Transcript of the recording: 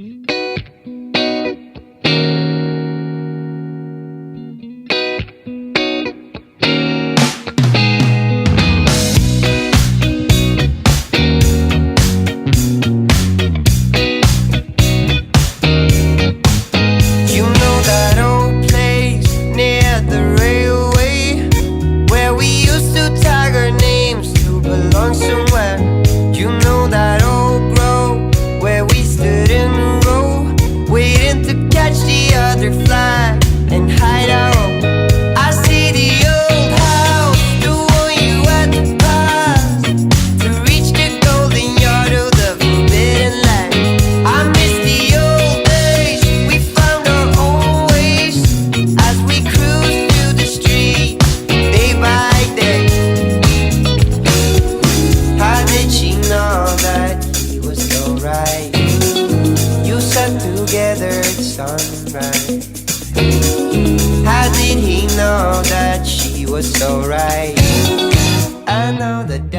You know that old place near the railway where we used to tag our names to belong somewhere. You know that old grove where we stood in a row waiting to catch the other flag and hide our own. I see the old house, the one you had to pass to reach the golden yard of the forbidden land. I miss the old days, we found our own ways as we cruised through the streets day by day. How did she know that he was so right? You sat together at sunrise. How did he know that she was so right? I know that